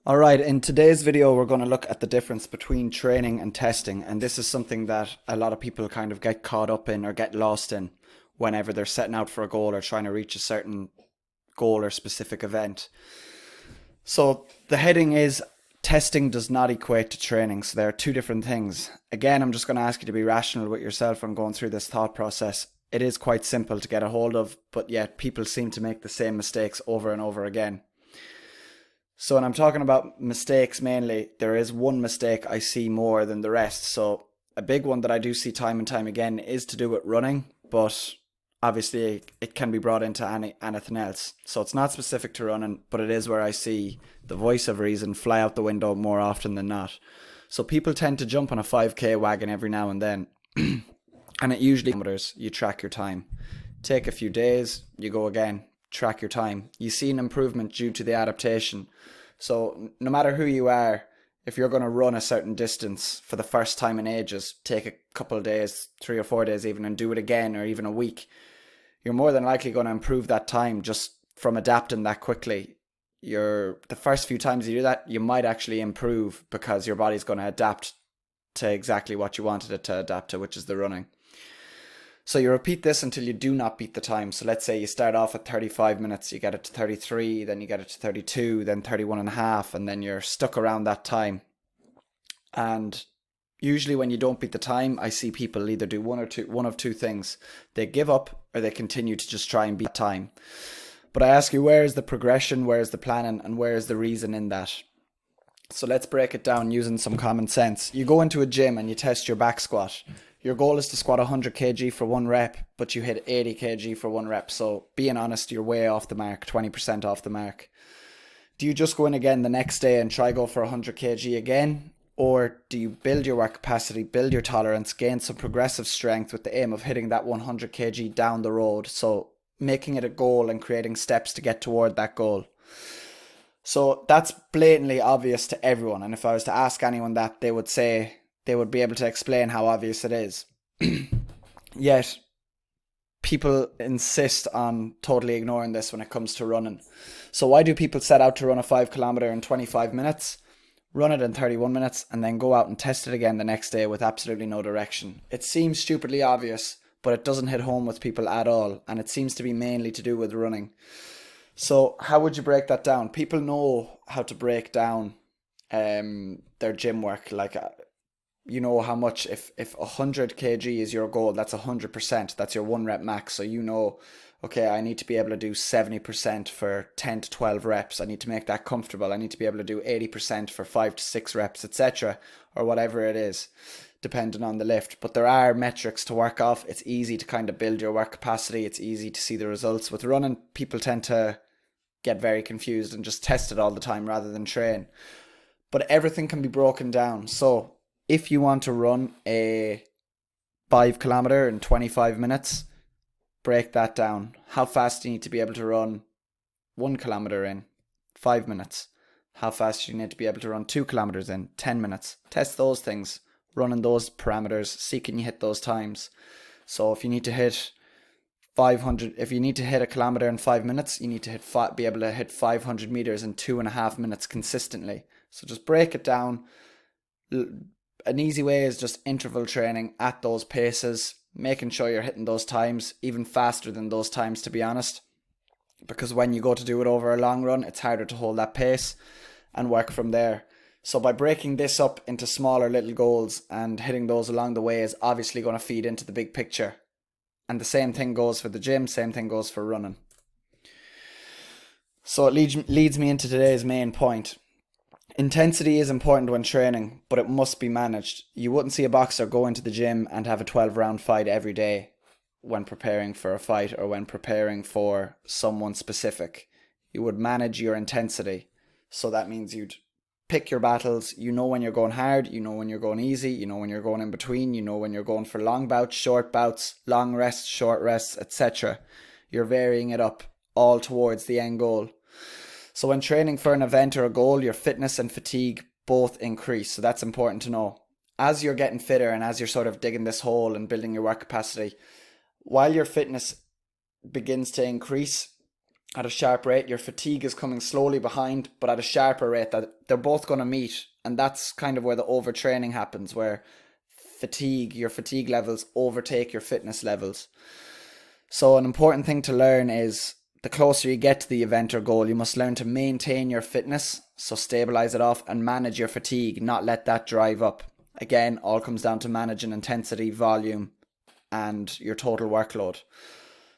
Alright, in today's video we're going to look at the difference between training and testing, and this is something that a lot of people kind of get caught up in or get lost in whenever they're setting out for a goal or trying to reach a certain goal or specific event. So the heading is testing does not equate to training, so there are two different things. Again, I'm just going to ask you to be rational with yourself when going through this thought process. It is quite simple to get a hold of, but yet people seem to make the same mistakes over and over again. So when I'm talking about mistakes mainly, there is one mistake I see more than the rest. So a big one that I do see time and time again is to do with running, but obviously it can be brought into anything else. So it's not specific to running, but it is where I see the voice of reason fly out the window more often than not. So people tend to jump on a 5k wagon every now and then, and it usually you track your time. Take a few days, you go again, track your time. You see an improvement due to the adaptation. So no matter who you are, if you're going to run a certain distance for the first time in ages, take a couple of days, 3 or 4 days even, and do it again, or even a week, you're more than likely going to improve that time just from adapting that quickly. The first few times you do that, you might actually improve because your body's going to adapt to exactly what you wanted it to adapt to, which is the running. So you repeat this until you do not beat the time. So let's say you start off at 35 minutes, you get it to 33, then you get it to 32, then 31 and a half, and then you're stuck around that time. And usually when you don't beat the time, I see people either do one of two things. They give up or they continue to just try and beat time. But I ask you, where is the progression, where is the planning, and where is the reason in that? So let's break it down using some common sense. You go into a gym and you test your back squat. Your goal is to squat 100 kg for one rep, but you hit 80 kg for one rep. So being honest, you're way off the mark, 20% off the mark. Do you just go in again the next day and try go for 100 kg again? Or do you build your work capacity, build your tolerance, gain some progressive strength with the aim of hitting that 100 kg down the road? So making it a goal and creating steps to get toward that goal. So that's blatantly obvious to everyone. And if I was to ask anyone that, they would be able to explain how obvious it is. Yet, people insist on totally ignoring this when it comes to running. So why do people set out to run a 5 kilometer in 25 minutes, run it in 31 minutes, and then go out and test it again the next day with absolutely no direction? It seems stupidly obvious, but it doesn't hit home with people at all, and it seems to be mainly to do with running. So how would you break that down? People know how to break down their gym work. You know how much, if 100 kg is your goal, that's 100%. That's your one rep max. So you know, okay, I need to be able to do 70% for 10 to 12 reps. I need to make that comfortable. I need to be able to do 80% for 5 to 6 reps, etc. Or whatever it is, depending on the lift. But there are metrics to work off. It's easy to kind of build your work capacity. It's easy to see the results. With running, people tend to get very confused and just test it all the time rather than train. But everything can be broken down. So if you want to run a 5 kilometer in 25 minutes, break that down. How fast do you need to be able to run 1 kilometer in 5 minutes? How fast do you need to be able to run 2 kilometers in 10 minutes? Test those things, running those parameters, see can you hit those times. So if you need to hit 500, if you need to hit a kilometer in 5 minutes, you need to be able to hit 500 meters in 2.5 minutes consistently. So just break it down. An easy way is just interval training at those paces, making sure you're hitting those times, even faster than those times, to be honest. Because when you go to do it over a long run, it's harder to hold that pace and work from there. So by breaking this up into smaller little goals and hitting those along the way is obviously going to feed into the big picture. And the same thing goes for the gym, same thing goes for running. So it leads me into today's main point. Intensity is important when training, but it must be managed. You wouldn't see a boxer go into the gym and have a 12-round fight every day when preparing for a fight or when preparing for someone specific. You would manage your intensity. So that means you'd pick your battles. You know when you're going hard, you know when you're going easy, you know when you're going in between, you know when you're going for long bouts, short bouts, long rests, short rests, etc. You're varying it up all towards the end goal. So when training for an event or a goal, your fitness and fatigue both increase. So that's important to know. As you're getting fitter and as you're sort of digging this hole and building your work capacity, while your fitness begins to increase, at a sharp rate. Your fatigue is coming slowly behind, but at a sharper rate, that they're both going to meet. And that's kind of where the overtraining happens, where your fatigue levels overtake your fitness levels. So an important thing to learn is the closer you get to the event or goal, you must learn to maintain your fitness, so stabilize it off and manage your fatigue, not let that drive up. Again, all comes down to managing intensity, volume, and your total workload.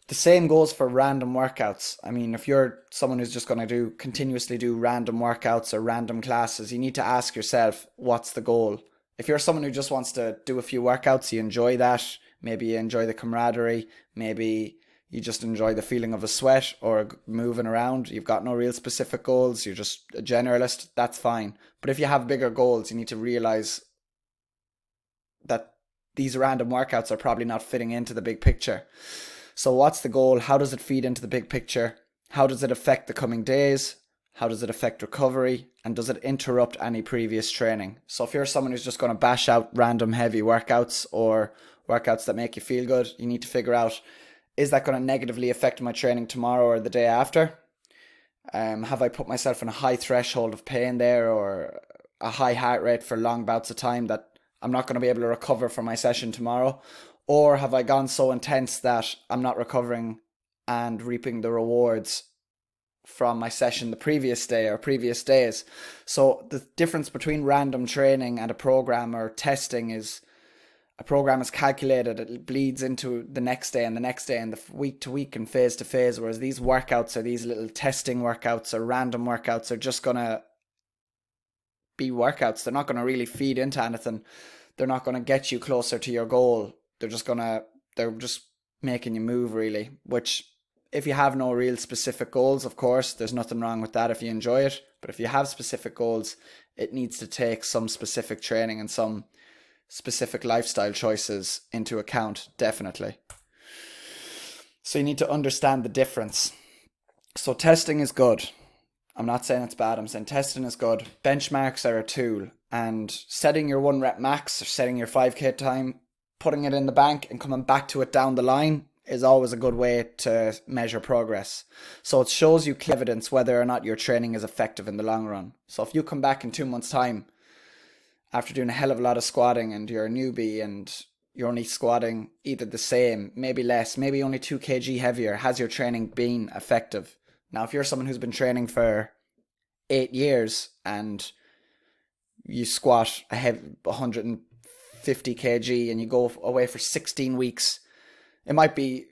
The same goes for random workouts. I mean, if you're someone who's just going to continuously do random workouts or random classes, you need to ask yourself, what's the goal? If you're someone who just wants to do a few workouts, you enjoy that. Maybe you enjoy the camaraderie. Maybe you just enjoy the feeling of a sweat or moving around. You've got no real specific goals. You're just a generalist. That's fine. But if you have bigger goals, you need to realize that these random workouts are probably not fitting into the big picture. So what's the goal? How does it feed into the big picture? How does it affect the coming days? How does it affect recovery? And does it interrupt any previous training? So if you're someone who's just going to bash out random heavy workouts or workouts that make you feel good, you need to figure out, is that going to negatively affect my training tomorrow or the day after? Have I put myself in a high threshold of pain there, or a high heart rate for long bouts of time that I'm not going to be able to recover from my session tomorrow? Or have I gone so intense that I'm not recovering and reaping the rewards from my session the previous day or previous days? So the difference between random training and a program or testing is, a program is calculated, it bleeds into the next day and the next day and the week to week and phase to phase, whereas these workouts or these little testing workouts or random workouts are just going to be workouts. They're not going to really feed into anything. They're not going to get you closer to your goal. They're just making you move, really, which, if you have no real specific goals, of course, there's nothing wrong with that if you enjoy it. But if you have specific goals, it needs to take some specific training and some specific lifestyle choices into account, definitely. So you need to understand the difference. So testing is good. I'm not saying it's bad. I'm saying testing is good. Benchmarks are a tool, and setting your 1 rep max or setting your 5K time, putting it in the bank and coming back to it down the line is always a good way to measure progress. So it shows you clear evidence whether or not your training is effective in the long run. So if you come back in 2 months' time after doing a hell of a lot of squatting and you're a newbie and you're only squatting either the same, maybe less, maybe only 2 kg heavier, has your training been effective? Now, if you're someone who's been training for 8 years and you squat 150 kg and you go away for 16 weeks, you might be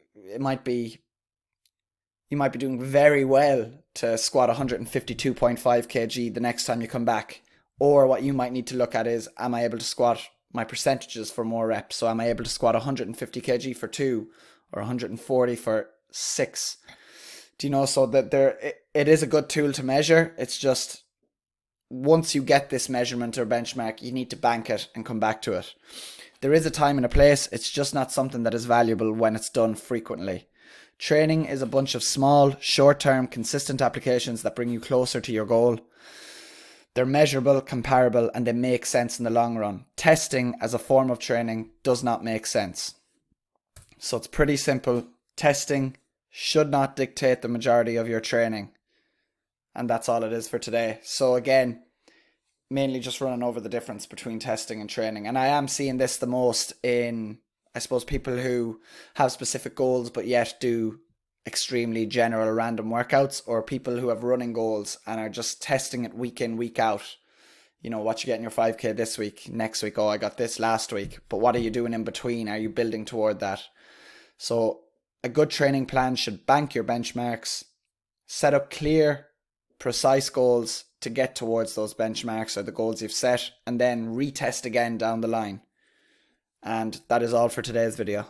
doing very well to squat 152.5 kg the next time you come back. Or what you might need to look at is, am I able to squat my percentages for more reps? So am I able to squat 150 kg for 2 or 140 for 6? Do you know? So that it is a good tool to measure. It's just, once you get this measurement or benchmark, you need to bank it and come back to it. There is a time and a place. It's just not something that is valuable when it's done frequently. Training is a bunch of small, short-term, consistent applications that bring you closer to your goal. They're measurable, comparable, and they make sense in the long run. Testing as a form of training does not make sense. So it's pretty simple. Testing should not dictate the majority of your training. And that's all it is for today. So again, mainly just running over the difference between testing and training. And I am seeing this the most in, I suppose, people who have specific goals but yet do extremely general random workouts, or people who have running goals and are just testing it week in, week out. You know, what you get in your 5K this week, next week, oh, I got this last week. But what are you doing in between? Are you building toward that? So a good training plan should bank your benchmarks, set up clear, precise goals to get towards those benchmarks or the goals you've set, and then retest again down the line. And that is all for today's video.